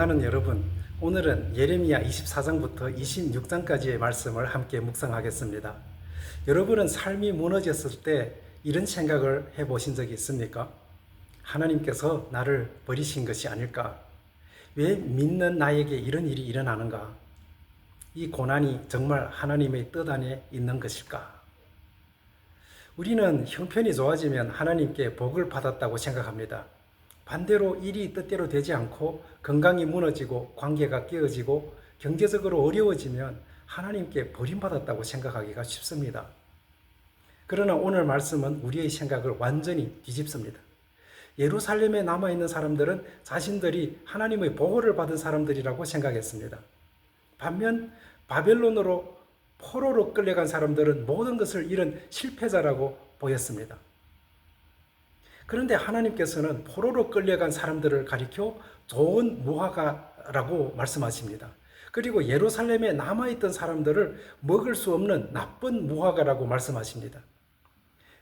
사랑하는 여러분, 오늘은 예레미야 24장부터 26장까지의 말씀을 함께 묵상하겠습니다. 여러분은 삶이 무너졌을 때 이런 생각을 해보신 적이 있습니까? 하나님께서 나를 버리신 것이 아닐까? 왜 믿는 나에게 이런 일이 일어나는가? 이 고난이 정말 하나님의 뜻 안에 있는 것일까? 우리는 형편이 좋아지면 하나님께 복을 받았다고 생각합니다. 반대로 일이 뜻대로 되지 않고 건강이 무너지고 관계가 깨어지고 경제적으로 어려워지면 하나님께 버림받았다고 생각하기가 쉽습니다. 그러나 오늘 말씀은 우리의 생각을 완전히 뒤집습니다. 예루살렘에 남아있는 사람들은 자신들이 하나님의 보호를 받은 사람들이라고 생각했습니다. 반면 바벨론으로 포로로 끌려간 사람들은 모든 것을 잃은 실패자라고 보였습니다. 그런데 하나님께서는 포로로 끌려간 사람들을 가리켜 좋은 무화과라고 말씀하십니다. 그리고 예루살렘에 남아있던 사람들을 먹을 수 없는 나쁜 무화과라고 말씀하십니다.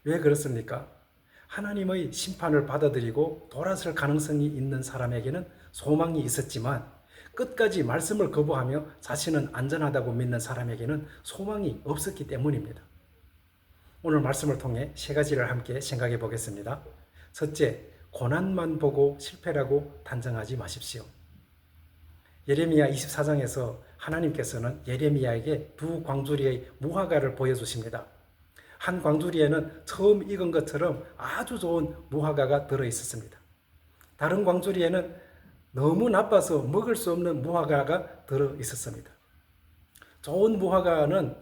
왜 그렇습니까? 하나님의 심판을 받아들이고 돌아설 가능성이 있는 사람에게는 소망이 있었지만 끝까지 말씀을 거부하며 자신은 안전하다고 믿는 사람에게는 소망이 없었기 때문입니다. 오늘 말씀을 통해 세 가지를 함께 생각해 보겠습니다. 첫째, 고난만 보고 실패라고 단정하지 마십시오. 예레미야 24장에서 하나님께서는 예레미야에게 두 광주리의 무화과를 보여주십니다. 한 광주리에는 처음 익은 것처럼 아주 좋은 무화과가 들어있었습니다. 다른 광주리에는 너무 나빠서 먹을 수 없는 무화과가 들어있었습니다. 좋은 무화과는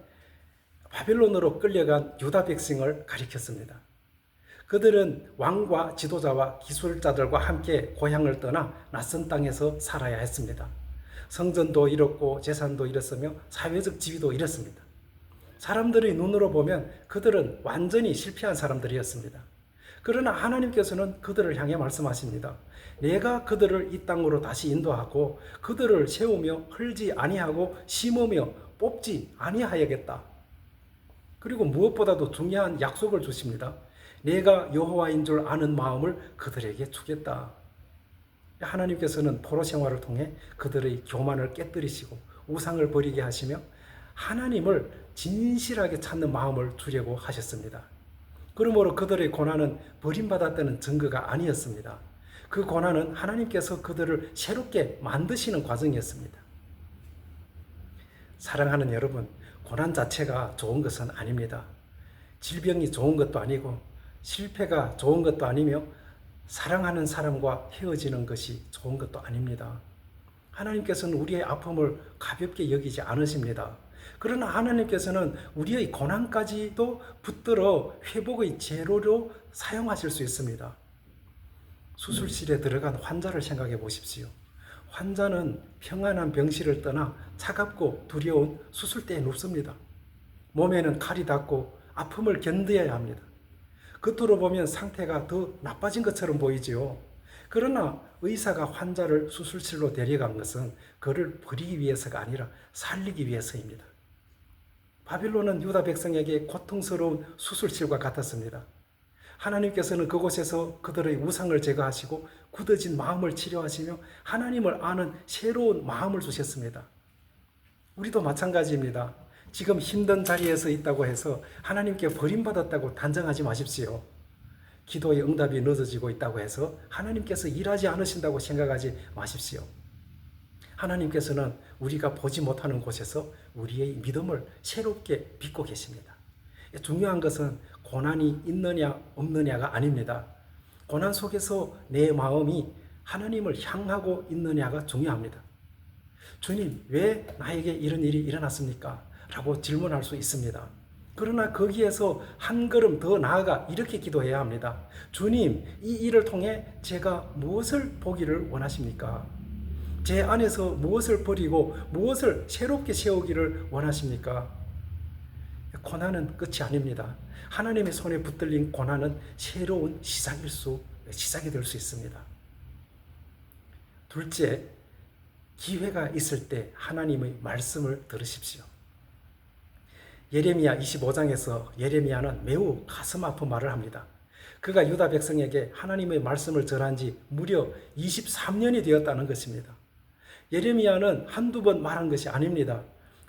바벨론으로 끌려간 유다 백성을 가리켰습니다. 그들은 왕과 지도자와 기술자들과 함께 고향을 떠나 낯선 땅에서 살아야 했습니다. 성전도 잃었고 재산도 잃었으며 사회적 지위도 잃었습니다. 사람들의 눈으로 보면 그들은 완전히 실패한 사람들이었습니다. 그러나 하나님께서는 그들을 향해 말씀하십니다. 내가 그들을 이 땅으로 다시 인도하고 그들을 세우며 헐지 아니하고 심으며 뽑지 아니하야겠다. 그리고 무엇보다도 중요한 약속을 주십니다. 내가 여호와인 줄 아는 마음을 그들에게 주겠다. 하나님께서는 포로 생활을 통해 그들의 교만을 깨뜨리시고 우상을 버리게 하시며 하나님을 진실하게 찾는 마음을 주려고 하셨습니다. 그러므로 그들의 고난은 버림받았다는 증거가 아니었습니다. 그 고난은 하나님께서 그들을 새롭게 만드시는 과정이었습니다. 사랑하는 여러분, 고난 자체가 좋은 것은 아닙니다. 질병이 좋은 것도 아니고 실패가 좋은 것도 아니며 사랑하는 사람과 헤어지는 것이 좋은 것도 아닙니다. 하나님께서는 우리의 아픔을 가볍게 여기지 않으십니다. 그러나 하나님께서는 우리의 고난까지도 붙들어 회복의 재료로 사용하실 수 있습니다. 수술실에 들어간 환자를 생각해 보십시오. 환자는 평안한 병실을 떠나 차갑고 두려운 수술대에 눕습니다. 몸에는 칼이 닿고 아픔을 견뎌야 합니다. 겉으로 보면 상태가 더 나빠진 것처럼 보이지요. 그러나 의사가 환자를 수술실로 데려간 것은 그를 버리기 위해서가 아니라 살리기 위해서입니다. 바빌론은 유다 백성에게 고통스러운 수술실과 같았습니다. 하나님께서는 그곳에서 그들의 우상을 제거하시고 굳어진 마음을 치료하시며 하나님을 아는 새로운 마음을 주셨습니다. 우리도 마찬가지입니다. 지금 힘든 자리에서 있다고 해서 하나님께 버림받았다고 단정하지 마십시오. 기도의 응답이 늦어지고 있다고 해서 하나님께서 일하지 않으신다고 생각하지 마십시오. 하나님께서는 우리가 보지 못하는 곳에서 우리의 믿음을 새롭게 빚고 계십니다. 중요한 것은 고난이 있느냐 없느냐가 아닙니다. 고난 속에서 내 마음이 하나님을 향하고 있느냐가 중요합니다. 주님, 왜 나에게 이런 일이 일어났습니까? 라고 질문할 수 있습니다. 그러나 거기에서 한 걸음 더 나아가 이렇게 기도해야 합니다. 주님, 이 일을 통해 제가 무엇을 보기를 원하십니까? 제 안에서 무엇을 버리고 무엇을 새롭게 세우기를 원하십니까? 고난은 끝이 아닙니다. 하나님의 손에 붙들린 고난은 새로운 시작이 될 수 있습니다. 둘째, 기회가 있을 때 하나님의 말씀을 들으십시오. 예레미야 25장에서 예레미야는 매우 가슴 아픈 말을 합니다. 그가 유다 백성에게 하나님의 말씀을 전한 지 무려 23년이 되었다는 것입니다. 예레미야는 한두 번 말한 것이 아닙니다.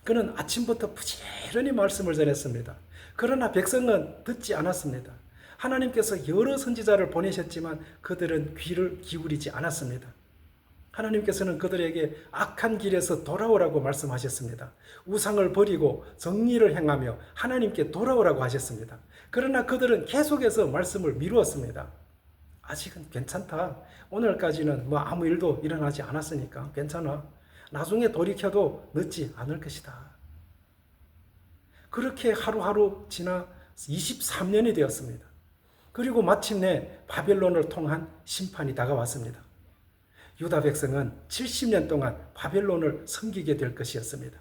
그는 아침부터 부지런히 말씀을 전했습니다. 그러나 백성은 듣지 않았습니다. 하나님께서 여러 선지자를 보내셨지만 그들은 귀를 기울이지 않았습니다. 하나님께서는 그들에게 악한 길에서 돌아오라고 말씀하셨습니다. 우상을 버리고 정의를 행하며 하나님께 돌아오라고 하셨습니다. 그러나 그들은 계속해서 말씀을 미루었습니다. 아직은 괜찮다. 오늘까지는 아무 일도 일어나지 않았으니까 괜찮아. 나중에 돌이켜도 늦지 않을 것이다. 그렇게 하루하루 지나 23년이 되었습니다. 그리고 마침내 바벨론을 통한 심판이 다가왔습니다. 유다 백성은 70년 동안 바벨론을 섬기게 될 것이었습니다.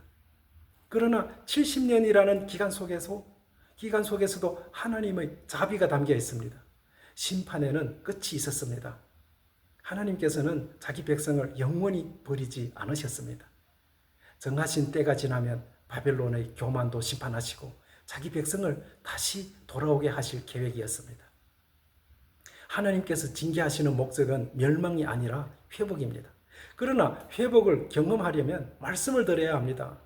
그러나 70년이라는 기간 속에서도 하나님의 자비가 담겨 있습니다. 심판에는 끝이 있었습니다. 하나님께서는 자기 백성을 영원히 버리지 않으셨습니다. 정하신 때가 지나면 바벨론의 교만도 심판하시고 자기 백성을 다시 돌아오게 하실 계획이었습니다. 하나님께서 징계하시는 목적은 멸망이 아니라 회복입니다. 그러나 회복을 경험하려면 말씀을 들어야 합니다.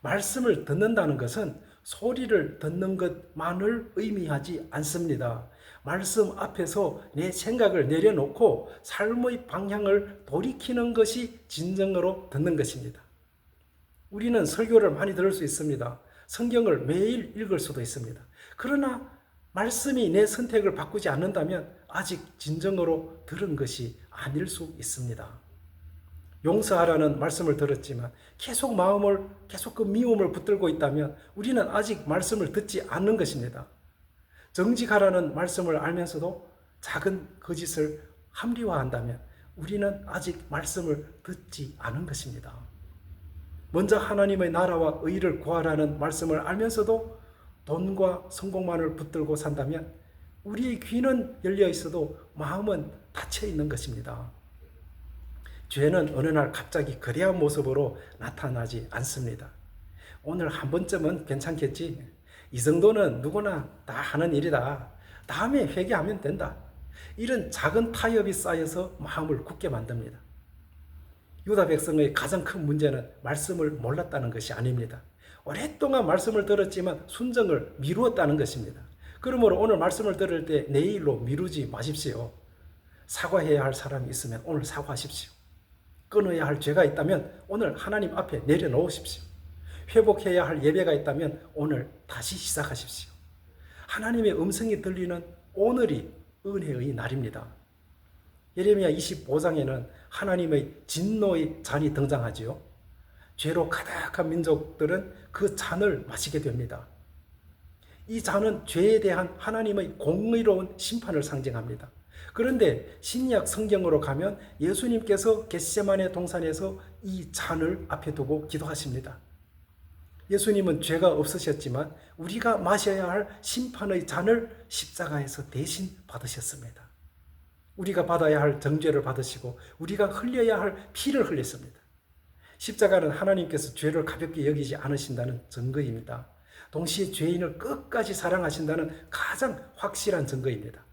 말씀을 듣는다는 것은 소리를 듣는 것만을 의미하지 않습니다. 말씀 앞에서 내 생각을 내려놓고 삶의 방향을 돌이키는 것이 진정으로 듣는 것입니다. 우리는 설교를 많이 들을 수 있습니다. 성경을 매일 읽을 수도 있습니다. 그러나 말씀이 내 선택을 바꾸지 않는다면 아직 진정으로 들은 것이 아닐 수 있습니다. 용서하라는 말씀을 들었지만 계속 그 미움을 붙들고 있다면 우리는 아직 말씀을 듣지 않는 것입니다. 정직하라는 말씀을 알면서도 작은 거짓을 합리화한다면 우리는 아직 말씀을 듣지 않은 것입니다. 먼저 하나님의 나라와 의를 구하라는 말씀을 알면서도 돈과 성공만을 붙들고 산다면 우리의 귀는 열려 있어도 마음은 닫혀 있는 것입니다. 죄는 어느 날 갑자기 거대한 모습으로 나타나지 않습니다. 오늘 한 번쯤은 괜찮겠지. 이 정도는 누구나 다 하는 일이다. 다음에 회개하면 된다. 이런 작은 타협이 쌓여서 마음을 굳게 만듭니다. 유다 백성의 가장 큰 문제는 말씀을 몰랐다는 것이 아닙니다. 오랫동안 말씀을 들었지만 순종을 미루었다는 것입니다. 그러므로 오늘 말씀을 들을 때 내일로 미루지 마십시오. 사과해야 할 사람이 있으면 오늘 사과하십시오. 끊어야 할 죄가 있다면 오늘 하나님 앞에 내려놓으십시오. 회복해야 할 예배가 있다면 오늘 다시 시작하십시오. 하나님의 음성이 들리는 오늘이 은혜의 날입니다. 예레미야 25장에는 하나님의 진노의 잔이 등장하지요. 죄로 가득한 민족들은 그 잔을 마시게 됩니다. 이 잔은 죄에 대한 하나님의 공의로운 심판을 상징합니다. 그런데 신약 성경으로 가면 예수님께서 겟세마네 동산에서 이 잔을 앞에 두고 기도하십니다. 예수님은 죄가 없으셨지만 우리가 마셔야 할 심판의 잔을 십자가에서 대신 받으셨습니다. 우리가 받아야 할 정죄를 받으시고 우리가 흘려야 할 피를 흘렸습니다. 십자가는 하나님께서 죄를 가볍게 여기지 않으신다는 증거입니다. 동시에 죄인을 끝까지 사랑하신다는 가장 확실한 증거입니다.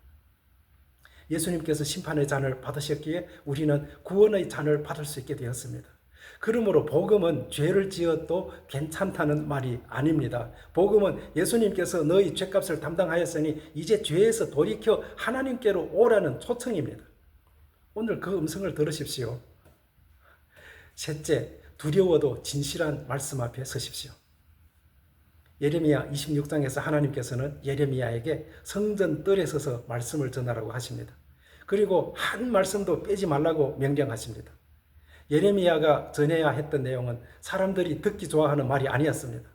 예수님께서 심판의 잔을 받으셨기에 우리는 구원의 잔을 받을 수 있게 되었습니다. 그러므로 복음은 죄를 지어도 괜찮다는 말이 아닙니다. 복음은 예수님께서 너희 죄값을 담당하였으니 이제 죄에서 돌이켜 하나님께로 오라는 초청입니다. 오늘 그 음성을 들으십시오. 셋째, 두려워도 진실한 말씀 앞에 서십시오. 예레미야 26장에서 하나님께서는 예레미야에게 성전 뜰에 서서 말씀을 전하라고 하십니다. 그리고 한 말씀도 빼지 말라고 명령하십니다. 예레미야가 전해야 했던 내용은 사람들이 듣기 좋아하는 말이 아니었습니다.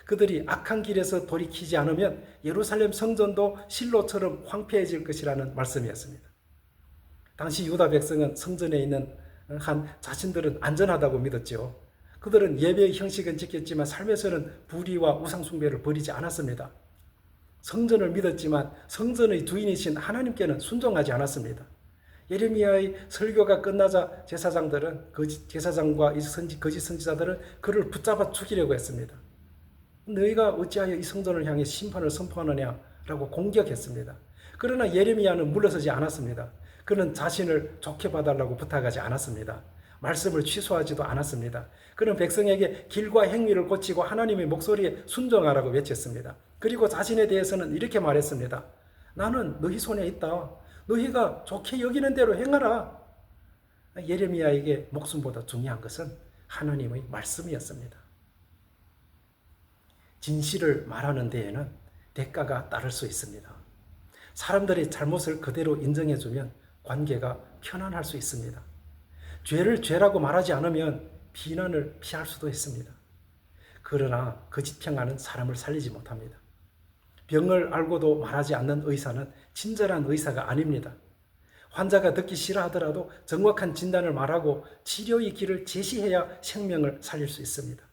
그들이 악한 길에서 돌이키지 않으면 예루살렘 성전도 실로처럼 황폐해질 것이라는 말씀이었습니다. 당시 유다 백성은 성전에 있는 한 자신들은 안전하다고 믿었죠. 그들은 예배의 형식은 지켰지만 삶에서는 불의와 우상숭배를 버리지 않았습니다. 성전을 믿었지만 성전의 주인이신 하나님께는 순종하지 않았습니다. 예레미야의 설교가 끝나자 제사장과 거짓 선지자들은 그를 붙잡아 죽이려고 했습니다. 너희가 어찌하여 이 성전을 향해 심판을 선포하느냐라고 공격했습니다. 그러나 예레미야는 물러서지 않았습니다. 그는 자신을 좋게 봐달라고 부탁하지 않았습니다. 말씀을 취소하지도 않았습니다. 그는 백성에게 길과 행위를 고치고 하나님의 목소리에 순종하라고 외쳤습니다. 그리고 자신에 대해서는 이렇게 말했습니다. 나는 너희 손에 있다. 너희가 좋게 여기는 대로 행하라. 예레미야에게 목숨보다 중요한 것은 하나님의 말씀이었습니다. 진실을 말하는 데에는 대가가 따를 수 있습니다. 사람들이 잘못을 그대로 인정해주면 관계가 편안할 수 있습니다. 죄를 죄라고 말하지 않으면 비난을 피할 수도 있습니다. 그러나 거짓 평안은 사람을 살리지 못합니다. 병을 알고도 말하지 않는 의사는 친절한 의사가 아닙니다. 환자가 듣기 싫어하더라도 정확한 진단을 말하고 치료의 길을 제시해야 생명을 살릴 수 있습니다.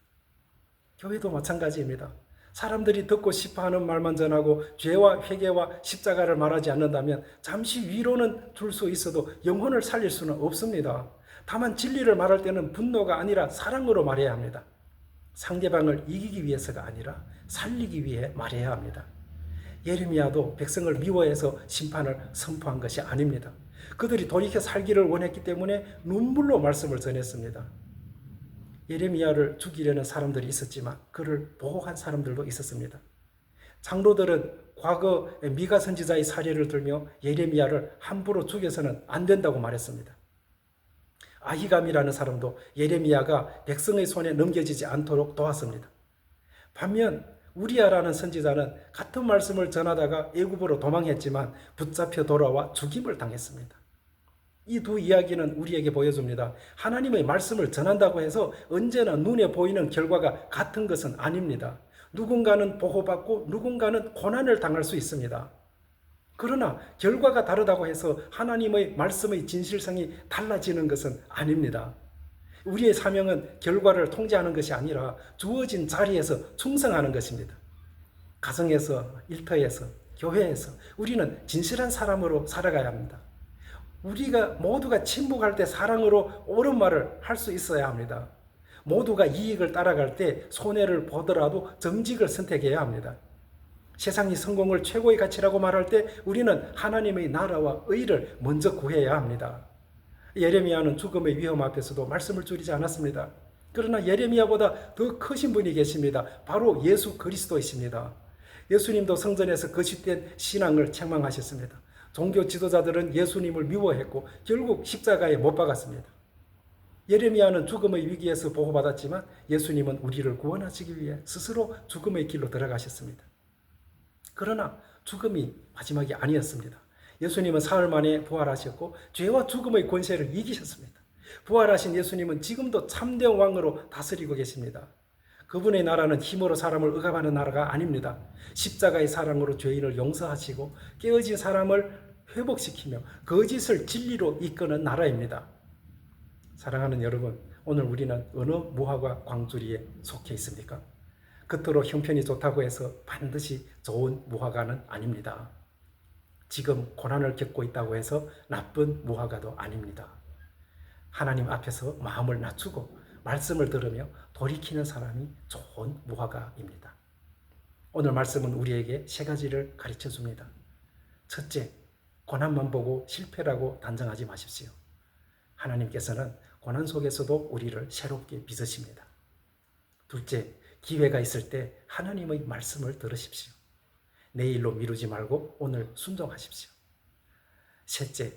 교회도 마찬가지입니다. 사람들이 듣고 싶어하는 말만 전하고 죄와 회개와 십자가를 말하지 않는다면 잠시 위로는 줄 수 있어도 영혼을 살릴 수는 없습니다. 다만 진리를 말할 때는 분노가 아니라 사랑으로 말해야 합니다. 상대방을 이기기 위해서가 아니라 살리기 위해 말해야 합니다. 예레미야도 백성을 미워해서 심판을 선포한 것이 아닙니다. 그들이 돌이켜 살기를 원했기 때문에 눈물로 말씀을 전했습니다. 예레미야를 죽이려는 사람들이 있었지만 그를 보호한 사람들도 있었습니다. 장로들은 과거 미가 선지자의 사례를 들며 예레미야를 함부로 죽여서는 안 된다고 말했습니다. 아히감이라는 사람도 예레미야가 백성의 손에 넘겨지지 않도록 도왔습니다. 반면 우리야라는 선지자는 같은 말씀을 전하다가 애굽으로 도망했지만 붙잡혀 돌아와 죽임을 당했습니다. 이 두 이야기는 우리에게 보여줍니다. 하나님의 말씀을 전한다고 해서 언제나 눈에 보이는 결과가 같은 것은 아닙니다. 누군가는 보호받고 누군가는 고난을 당할 수 있습니다. 그러나 결과가 다르다고 해서 하나님의 말씀의 진실성이 달라지는 것은 아닙니다. 우리의 사명은 결과를 통제하는 것이 아니라 주어진 자리에서 충성하는 것입니다. 가정에서, 일터에서, 교회에서 우리는 진실한 사람으로 살아가야 합니다. 우리가 모두가 침묵할 때 사랑으로 옳은 말을 할 수 있어야 합니다. 모두가 이익을 따라갈 때 손해를 보더라도 정직을 선택해야 합니다. 세상이 성공을 최고의 가치라고 말할 때 우리는 하나님의 나라와 의를 먼저 구해야 합니다. 예레미야는 죽음의 위험 앞에서도 말씀을 줄이지 않았습니다. 그러나 예레미야보다 더 크신 분이 계십니다. 바로 예수 그리스도이십니다. 예수님도 성전에서 거짓된 신앙을 책망하셨습니다. 종교 지도자들은 예수님을 미워했고 결국 십자가에 못 박았습니다. 예레미야는 죽음의 위기에서 보호받았지만 예수님은 우리를 구원하시기 위해 스스로 죽음의 길로 들어가셨습니다. 그러나 죽음이 마지막이 아니었습니다. 예수님은 사흘 만에 부활하셨고 죄와 죽음의 권세를 이기셨습니다. 부활하신 예수님은 지금도 참된 왕으로 다스리고 계십니다. 그분의 나라는 힘으로 사람을 억압하는 나라가 아닙니다. 십자가의 사랑으로 죄인을 용서하시고 깨어진 사람을 회복시키며 거짓을 진리로 이끄는 나라입니다. 사랑하는 여러분, 오늘 우리는 어느 무화과 광주리에 속해 있습니까? 겉으로 형편이 좋다고 해서 반드시 좋은 무화과는 아닙니다. 지금 고난을 겪고 있다고 해서 나쁜 무화과도 아닙니다. 하나님 앞에서 마음을 낮추고 말씀을 들으며 돌이키는 사람이 좋은 무화과입니다. 오늘 말씀은 우리에게 세 가지를 가르쳐 줍니다. 첫째, 고난만 보고 실패라고 단정하지 마십시오. 하나님께서는 고난 속에서도 우리를 새롭게 빚으십니다. 둘째, 기회가 있을 때 하나님의 말씀을 들으십시오. 내일로 미루지 말고 오늘 순종하십시오. 셋째,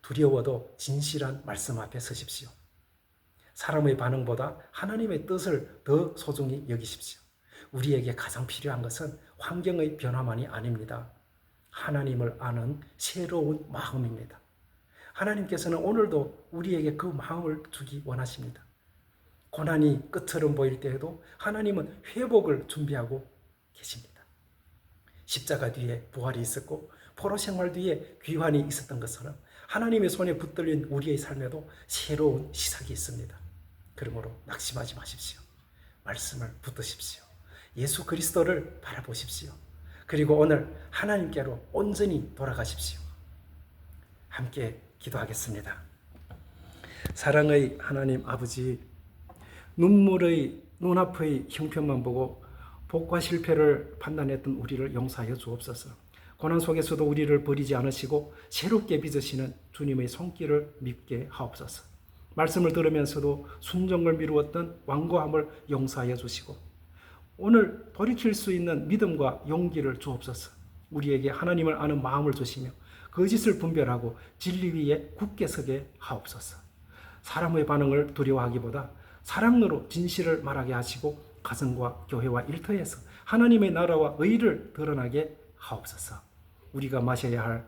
두려워도 진실한 말씀 앞에 서십시오. 사람의 반응보다 하나님의 뜻을 더 소중히 여기십시오. 우리에게 가장 필요한 것은 환경의 변화만이 아닙니다. 하나님을 아는 새로운 마음입니다. 하나님께서는 오늘도 우리에게 그 마음을 주기 원하십니다. 고난이 끝처럼 보일 때에도 하나님은 회복을 준비하고 계십니다. 십자가 뒤에 부활이 있었고 포로 생활 뒤에 귀환이 있었던 것처럼 하나님의 손에 붙들린 우리의 삶에도 새로운 시작이 있습니다. 그러므로 낙심하지 마십시오. 말씀을 붙드십시오. 예수 그리스도를 바라보십시오. 그리고 오늘 하나님께로 온전히 돌아가십시오. 함께 기도하겠습니다. 사랑의 하나님 아버지, 눈앞의 형편만 보고 복과 실패를 판단했던 우리를 용서하여 주옵소서. 고난 속에서도 우리를 버리지 않으시고 새롭게 빚으시는 주님의 손길을 믿게 하옵소서. 말씀을 들으면서도 순종을 미루었던 완고함을 용서하여 주시고 오늘 돌이킬 수 있는 믿음과 용기를 주옵소서. 우리에게 하나님을 아는 마음을 주시며 거짓을 분별하고 진리 위에 굳게 서게 하옵소서. 사람의 반응을 두려워하기보다 사랑으로 진실을 말하게 하시고 가정과 교회와 일터에서 하나님의 나라와 의를 드러나게 하옵소서. 우리가 마셔야 할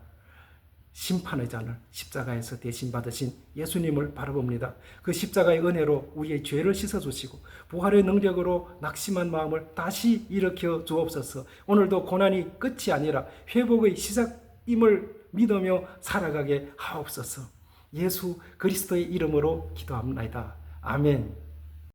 심판의 잔을 십자가에서 대신 받으신 예수님을 바라봅니다. 그 십자가의 은혜로 우리의 죄를 씻어주시고 부활의 능력으로 낙심한 마음을 다시 일으켜 주옵소서. 오늘도 고난이 끝이 아니라 회복의 시작임을 믿으며 살아가게 하옵소서. 예수 그리스도의 이름으로 기도합니다. 아멘.